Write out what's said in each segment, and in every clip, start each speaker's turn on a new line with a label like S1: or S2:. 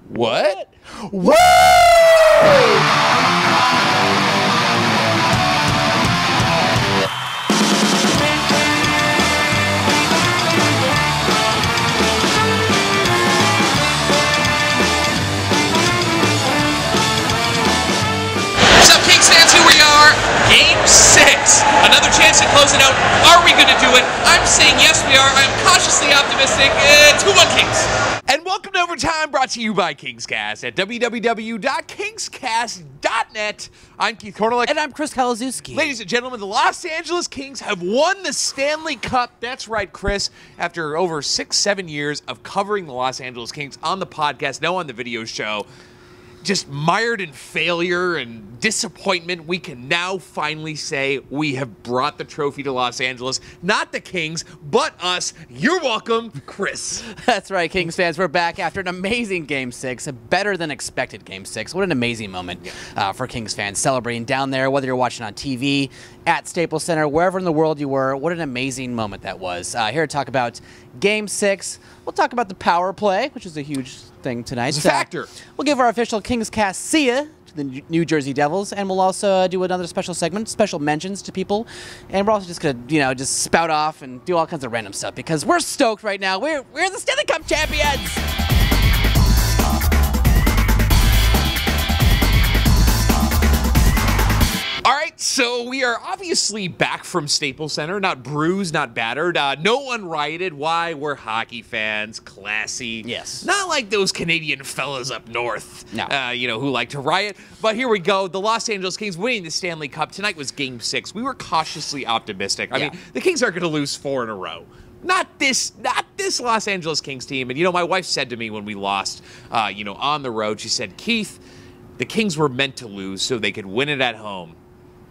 S1: What?
S2: Woo!
S1: Game 6. Another chance to close it out. Are we going to do it? I'm saying yes, we are. I'm cautiously optimistic. 2-1 Kings.
S2: And welcome to Overtime, brought to you by KingsCast at www.kingscast.net. I'm Keith Kornelek.
S3: And I'm Chris Kalazewski.
S2: Ladies and gentlemen, the Los Angeles Kings have won the Stanley Cup. That's right, Chris. After over 6-7 years of covering the Los Angeles Kings on the podcast, now on the video show, just mired in failure and disappointment, we can now finally say we have brought the trophy to Los Angeles. Not the Kings, but us. You're welcome, Chris.
S3: That's right, Kings fans. We're back after an amazing Game 6, a better than expected Game 6. What an amazing moment for Kings fans, celebrating down there, whether you're watching on TV, at Staples Center, wherever in the world you were. What an amazing moment that was. Here to talk about Game 6. We'll talk about the power play, which is a huge thing tonight.
S2: It's a factor.
S3: We'll give our official KingsCast see ya to the New Jersey Devils, and we'll also do another special segment, special mentions to people, and we're also just gonna, just spout off and do all kinds of random stuff because we're stoked right now. We're the Stanley Cup champions.
S2: All right, so we are obviously back from Staples Center, not bruised, not battered. No one rioted. Why? We're hockey fans, classy.
S3: Yes.
S2: Not like those Canadian fellas up north,
S3: No.
S2: Who like to riot. But here we go. The Los Angeles Kings winning the Stanley Cup. Tonight was Game 6. We were cautiously optimistic. I mean, the Kings aren't going to lose 4 in a row. Not this Los Angeles Kings team. And, my wife said to me when we lost, on the road, she said, Keith, the Kings were meant to lose so they could win it at home.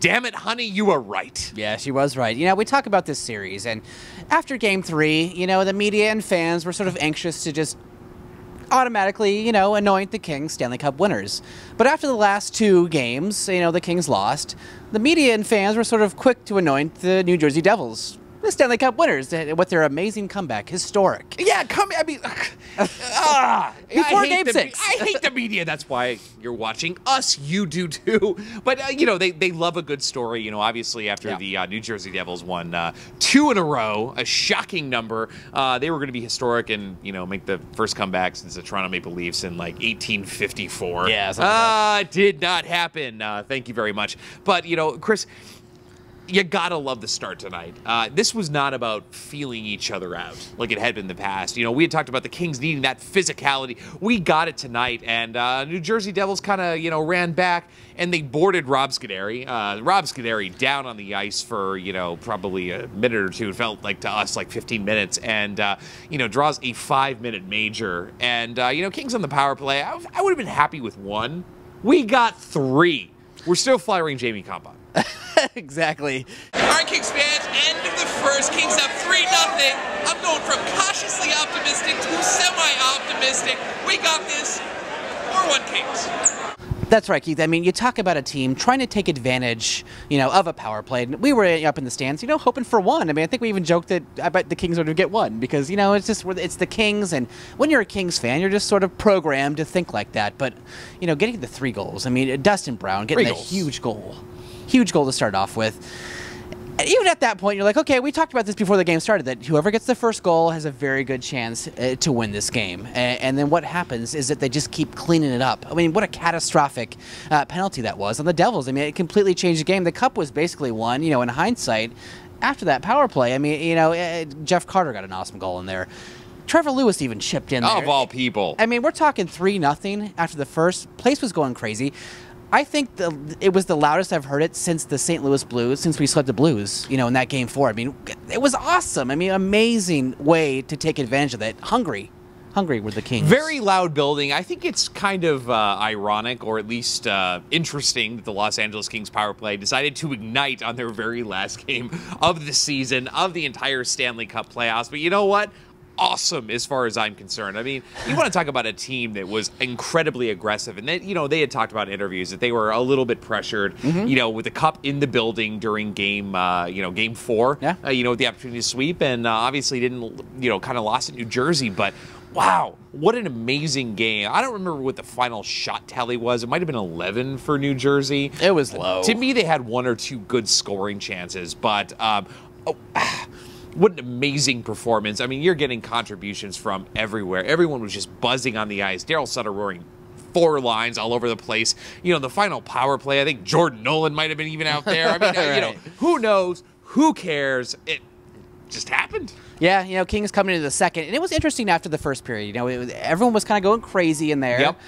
S2: Damn it, honey, you were right.
S3: Yeah, she was right. We talk about this series, and after Game 3, the media and fans were sort of anxious to just automatically, anoint the Kings Stanley Cup winners. But after the last 2 games, the Kings lost, the media and fans were sort of quick to anoint the New Jersey Devils the Stanley Cup winners with their amazing comeback. Historic.
S2: Yeah, before
S3: Game 6.
S2: I hate the media. That's why you're watching us. You do too. But, they love a good story. Obviously after the New Jersey Devils won 2 in a row, a shocking number, they were going to be historic and, make the first comeback since the Toronto Maple Leafs in 1854.
S3: Yeah.
S2: It did not happen. Thank you very much. But, Chris, you gotta love the start tonight. This was not about feeling each other out like it had been in the past. We had talked about the Kings needing that physicality. We got it tonight, and New Jersey Devils kind of, ran back, and they boarded Rob Scuderi. Rob Scuderi down on the ice for, probably a minute or two. It felt like to us like 15 minutes, and, draws a 5-minute major. And, Kings on the power play, I would have been happy with 1. We got 3. We're still firing Jamie Compa.
S3: Exactly.
S1: All right, Kings fans, end of the first. Kings up 3-0. I'm going from cautiously optimistic to semi-optimistic. We got this. 4-1 Kings.
S3: That's right, Keith. I mean, you talk about a team trying to take advantage, of a power play. We were up in the stands, hoping for 1. I mean, I think we even joked that I bet the Kings would get 1 because, it's the Kings, and when you're a Kings fan, you're just sort of programmed to think like that. But, getting the 3 goals, I mean, Dustin Brown getting a huge goal to start off with. Even at that point, you're like, okay, we talked about this before the game started, that whoever gets the first goal has a very good chance to win this game. And then what happens is that they just keep cleaning it up. I mean, what a catastrophic penalty that was on the Devils. I mean, it completely changed the game. The Cup was basically won, in hindsight, after that power play. I mean, Jeff Carter got an awesome goal in there. Trevor Lewis even chipped in there.
S2: Of all people.
S3: I mean, we're talking 3-0 after the first. Place was going crazy. I think it was the loudest I've heard it since the St. Louis Blues, since we swept the Blues, in that Game 4. I mean, it was awesome. I mean, amazing way to take advantage of that. Hungry were the Kings.
S2: Very loud building. I think it's kind of ironic, or at least interesting, that the Los Angeles Kings power play decided to ignite on their very last game of the season, of the entire Stanley Cup playoffs. But you know what? awesome as far as I'm concerned. I mean, you want to talk about a team that was incredibly aggressive, and they had talked about in interviews that they were a little bit pressured, with the cup in the building during game 4, with the opportunity to sweep, and obviously didn't, kind of lost at New Jersey, but wow, what an amazing game. I don't remember what the final shot tally was. It might have been 11 for New Jersey.
S3: It was low.
S2: To me, they had 1 or 2 good scoring chances, but what an amazing performance. I mean, you're getting contributions from everywhere. Everyone was just buzzing on the ice. Daryl Sutter roaring 4 lines all over the place. The final power play, I think Jordan Nolan might have been even out there. I mean,
S3: right.
S2: Who knows? Who cares? It just happened.
S3: Yeah, Kings coming into the second. And it was interesting after the first period. Everyone was kind of going crazy in there.
S2: Yep.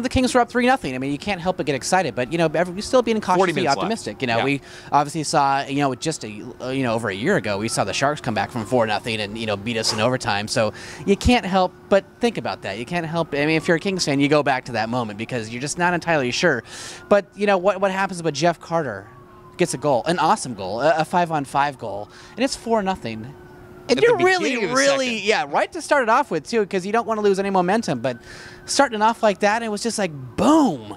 S3: The Kings were up 3-0. I mean, you can't help but get excited, but we're still being cautiously optimistic. We obviously saw, just over a year ago, we saw the Sharks come back from 4-0 and beat us in overtime. So you can't help but think about that. You can't help. I mean, if you're a Kings fan, you go back to that moment because you're just not entirely sure. But what happens when Jeff Carter gets a goal, an awesome goal, a 5-on-5 goal, and it's 4-0. And you're really, right to start it off with, too, because you don't want to lose any momentum. But starting off like that, it was just like, boom.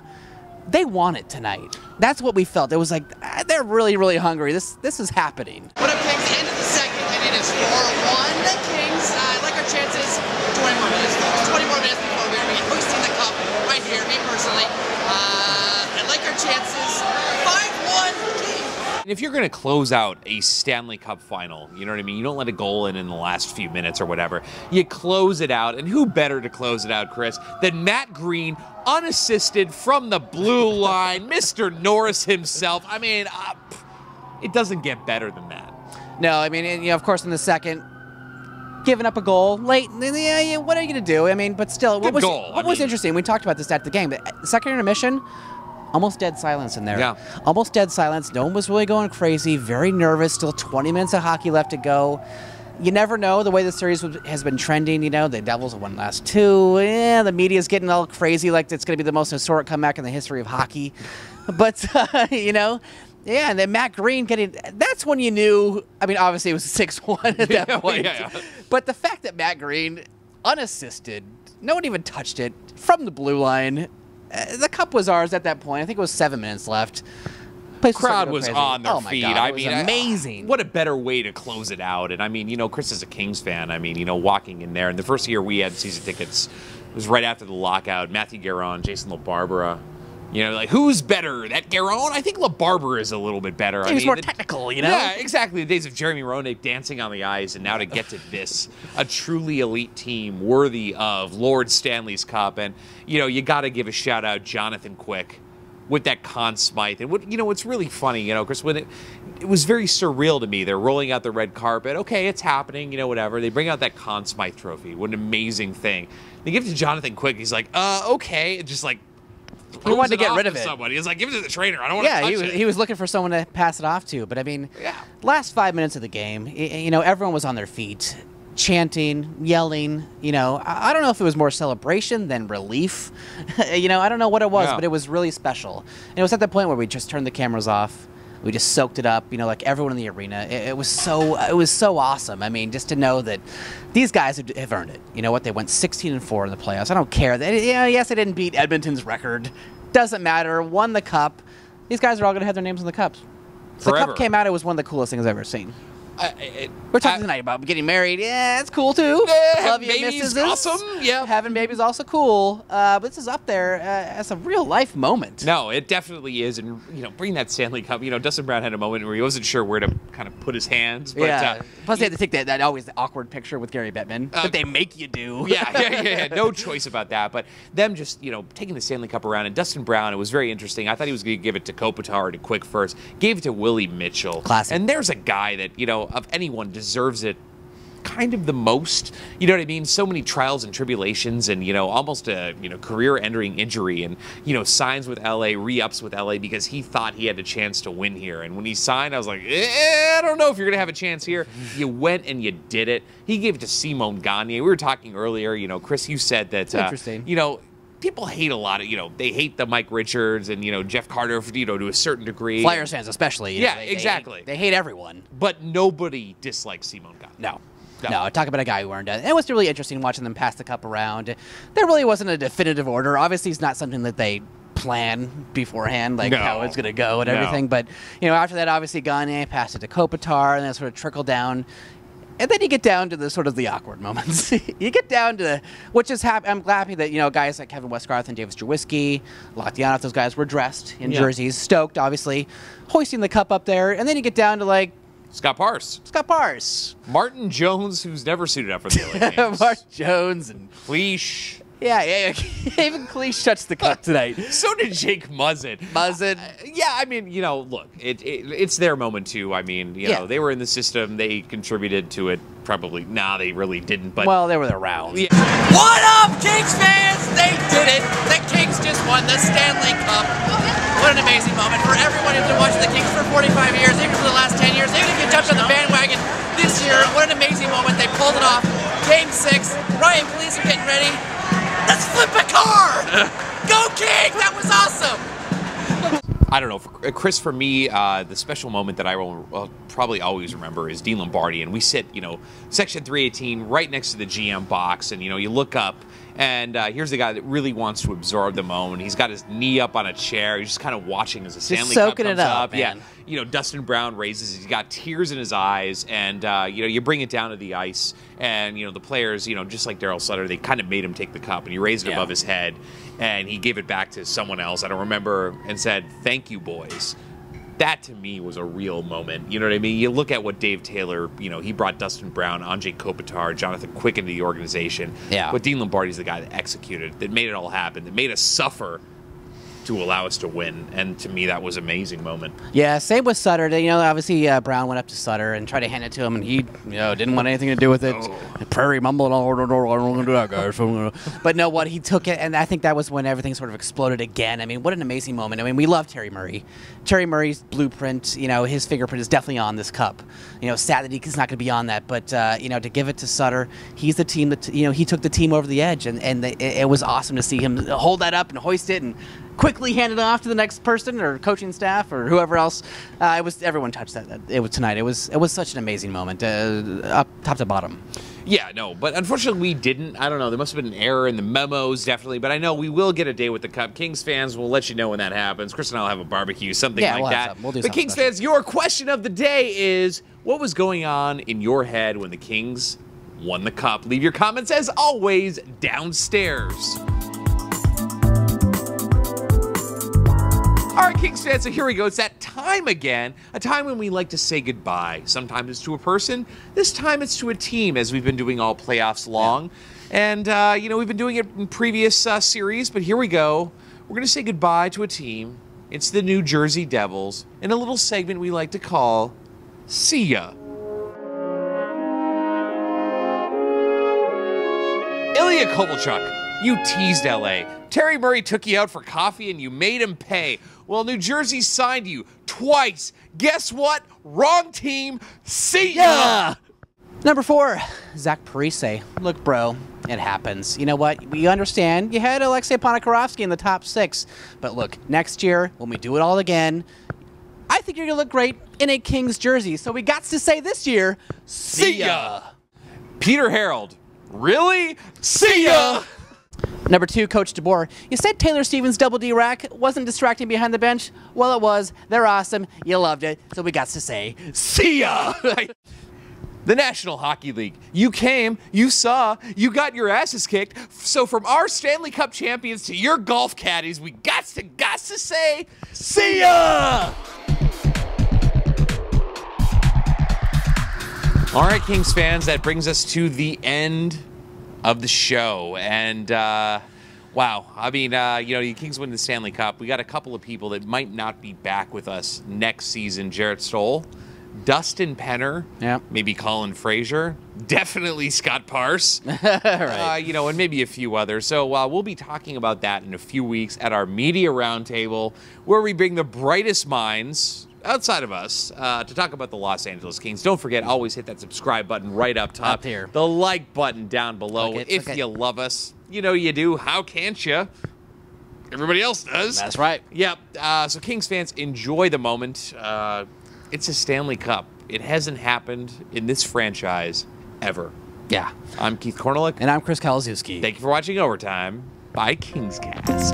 S3: They want it tonight. That's what we felt. It was like, they're really, really hungry. This is happening.
S4: What up, Kings? End of the second, and it is 4-1. The Kings like our chances. 20 more minutes, folks. 20 more minutes before we are going to be hoisting the cup right here, me personally. I like our chances. 5-1 Kings.
S2: If you're going to close out a Stanley Cup final, you know what I mean? You don't let a goal in the last few minutes or whatever. You close it out, and who better to close it out, Chris, than Matt Green, unassisted from the blue line, Mr. Norris himself. I mean, it doesn't get better than that.
S3: No, I mean, of course, in the second, giving up a goal late. Yeah, what are you going to do? I mean, but still, what was interesting? We talked about this at the game, but the second intermission. Almost dead silence in there.
S2: Yeah.
S3: Almost dead silence. No one was really going crazy. Very nervous. Still 20 minutes of hockey left to go. You never know the way the series has been trending. The Devils have won the last 2. Yeah, the media's getting all crazy like it's going to be the most historic comeback in the history of hockey. But, yeah, and then Matt Green that's when you knew. I mean, obviously it was 6-1 at that point. Yeah. But the fact that Matt Green, unassisted, no one even touched it, from the blue line. The cup was ours at that point. I think it was 7 minutes left.
S2: The crowd was on their feet.
S3: God, I mean, amazing.
S2: What a better way to close it out. And I mean, Chris is a Kings fan. I mean, walking in there. And the first year we had season tickets, it was right after the lockout. Matthew Guerin, Jason LaBarbera. Who's better? That Guerin? I think LaBarbera is a little bit better.
S3: He's more technical,
S2: Yeah, exactly. The days of Jeremy Roenick dancing on the ice, and now to get to this, a truly elite team worthy of Lord Stanley's Cup. And, you got to give a shout-out Jonathan Quick with that Conn Smythe. And what's really funny, Chris, when it was very surreal to me. They're rolling out the red carpet. Okay, it's happening, whatever. They bring out that Conn Smythe trophy. What an amazing thing. They give it to Jonathan Quick. He's like, okay. It's just like,
S3: he wanted to get rid of it.
S2: Somebody. He's like, give it to the trainer. I don't want to touch it.
S3: He was looking for someone to pass it off to. But, I mean, last 5 minutes of the game, everyone was on their feet, chanting, yelling. I don't know if it was more celebration than relief. I don't know what it was, but it was really special. And it was at the point where we just turned the cameras off. We just soaked it up, like everyone in the arena. It was so awesome. I mean, just to know that these guys have earned it. You know what? They went 16-4 in the playoffs. I don't care. Yes, they didn't beat Edmonton's record. Doesn't matter. Won the cup. These guys are all going to have their names on the cups.
S2: Forever.
S3: The cup came out. It was one of the coolest things I've ever seen. We're talking tonight about getting married. Yeah, it's cool too. Love you,
S2: babies,
S3: Mrs.
S2: awesome. Yeah,
S3: having babies also cool. But this is up there as a real life moment.
S2: No, it definitely is. And bring that Stanley Cup. Dustin Brown had a moment where he wasn't sure where to kind of put his hands. But,
S3: plus, they had to take that always awkward picture with Gary Bettman that they make you do.
S2: Yeah. No choice about that. But them just taking the Stanley Cup around, and Dustin Brown, it was very interesting. I thought he was going to give it to Kopitar to Quick first. Gave it to Willie Mitchell.
S3: Classic.
S2: And there's a guy that of anyone deserves it kind of the most. You know what I mean? So many trials and tribulations, and almost a career-ending injury, and signs with LA, re-ups with LA because he thought he had a chance to win here. And when he signed, I was like, I don't know if you're gonna have a chance here. You went and you did it. He gave it to Simon Gagne. We were talking earlier. Chris, you said that.
S3: Interesting.
S2: People hate a lot of, they hate the Mike Richards and, Jeff Carter, to a certain degree.
S3: Flyers fans especially.
S2: Exactly.
S3: They hate everyone.
S2: But nobody dislikes Simon Gagne.
S3: No. No, talk about a guy who earned it. It was really interesting watching them pass the cup around. There really wasn't a definitive order. Obviously, it's not something that they plan beforehand, like how it's going to go and everything. But, after that, obviously, Gagne passed it to Kopitar, and then sort of trickled down. And then you get down to the awkward moments. You get down to which is happy. I'm happy that guys like Kevin Westgarth and Davis Jawiski, Latianov, those guys were dressed in jerseys, stoked, obviously, hoisting the cup up there. And then you get down to
S2: Scott Parse,
S3: Martin
S2: Jones, who's never suited up for the LA Games.
S3: Martin Jones and
S2: Cleach.
S3: Yeah. Even Cleach touched the cup tonight.
S2: So did Jake Muzzin. Look, it's their moment too. They were in the system. They contributed to it. Probably. Nah, they really didn't. But
S3: they were around.
S2: Yeah.
S4: What up, Kings fans? They did it. The Kings just won the Stanley Cup. What an amazing moment for everyone who's been watching the Kings for 45 years, even for the last 10 years. Even if you jumped on the bandwagon this year, what an amazing moment. They pulled it off. Game 6. Ryan Police are getting ready. Let's flip a car! Go Kings! That was awesome!
S2: I don't know, Chris, for me, the special moment that I will probably always remember is Dean Lombardi, and we sit, section 318 right next to the GM box, and, you look up, and here's the guy that really wants to absorb the moment. He's got his knee up on a chair. He's just kind of watching as the Stanley Cup comes up.
S3: Man.
S2: Yeah, Dustin Brown raises. He's got tears in his eyes, and you bring it down to the ice, and the players, just like Daryl Sutter, they kind of made him take the cup, and he raised it above his head, and he gave it back to someone else. I don't remember, and said, "Thank you, boys." That to me was a real moment. You know what I mean? You look at what Dave Taylor, he brought Dustin Brown, Andrei Kopitar, Jonathan Quick into the organization.
S3: Yeah.
S2: But Dean Lombardi's the guy that executed, that made it all happen, that made us suffer to allow us to win. And to me, that was an amazing moment.
S3: Yeah, same with Sutter. Obviously Brown went up to Sutter and tried to hand it to him, and he didn't want anything to do with it. Prairie mumbled, "Oh, no, I don't want to do that, guys." But no, he took it, and I think that was when everything sort of exploded again. What an amazing moment. We love Terry Murray. Terry Murray's blueprint, his fingerprint is definitely on this cup. Sad that he's not going to be on that, but, to give it to Sutter, he's the team that, he took the team over the edge, and it was awesome to see him hold that up and hoist it and quickly hand it off to the next person or coaching staff or whoever else. Everyone touched that. It was tonight. It was such an amazing moment, up top to bottom.
S2: Yeah, no, but unfortunately we didn't. I don't know. There must have been an error in the memos, definitely. But I know we will get a day with the Cup. Kings fans will let you know when that happens. Chris and I will have a barbecue, something like that.
S3: We'll do
S2: but Kings fans, your question of the day is, what was going on in your head when the Kings won the Cup? Leave your comments, as always, downstairs. All right, Kings fans, so here we go. It's that time again, a time when we like to say goodbye. Sometimes it's to a person. This time it's to a team, as we've been doing all playoffs long. And, we've been doing it in previous series, but here we go. We're going to say goodbye to a team. It's the New Jersey Devils in a little segment we like to call See Ya. Ilya Kovalchuk, you teased LA. Terry Murray took you out for coffee and you made him pay. Well, New Jersey signed you twice. Guess what? Wrong team. See ya!
S3: Number 4, Zach Parise. Look, bro, it happens. You know what? We understand you had Alexei Ponikarovsky in the top 6. But look, next year, when we do it all again, I think you're going to look great in a Kings jersey. So we got to say this year, see ya!
S2: Peter Harold. Really? See ya!
S3: Number 2, Coach DeBoer. You said Taylor Stevens' double D rack wasn't distracting behind the bench? Well, it was. They're awesome. You loved it. So we got to say, see ya!
S2: The National Hockey League. You came, you saw, you got your asses kicked. So from our Stanley Cup champions to your golf caddies, we got to say, see ya! All right, Kings fans, that brings us to the end of the show. And, wow. The Kings win the Stanley Cup. We got a couple of people that might not be back with us next season. Jarrett Stoll, Dustin Penner, maybe Colin Fraser, definitely Scott Parse,
S3: right.
S2: And maybe a few others. So we'll be talking about that in a few weeks at our media roundtable, where we bring the brightest minds outside of us to talk about the Los Angeles Kings. Don't forget, always hit that subscribe button right up top.
S3: Up here.
S2: The like button down below. If you love us, you do. How can't you? Everybody else does.
S3: That's right.
S2: Yep. So Kings fans, enjoy the moment. It's a Stanley Cup. It hasn't happened in this franchise ever.
S3: Yeah.
S2: I'm Keith Korneluk.
S3: And I'm Chris Kalazewski.
S2: Thank you for watching Overtime by KingsCast.